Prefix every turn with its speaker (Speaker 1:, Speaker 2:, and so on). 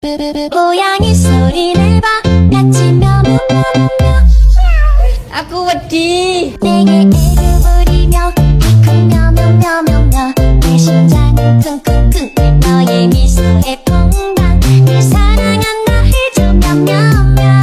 Speaker 1: 고양이 소리 내봐 같이 며며며며며
Speaker 2: 아구워디
Speaker 1: 내게 애교 부리며 쿵쿵 며며며며며 내 심장은 쿵쿵쿵 너의 미소에 퐁당 늘 사랑한다 해줘 며며며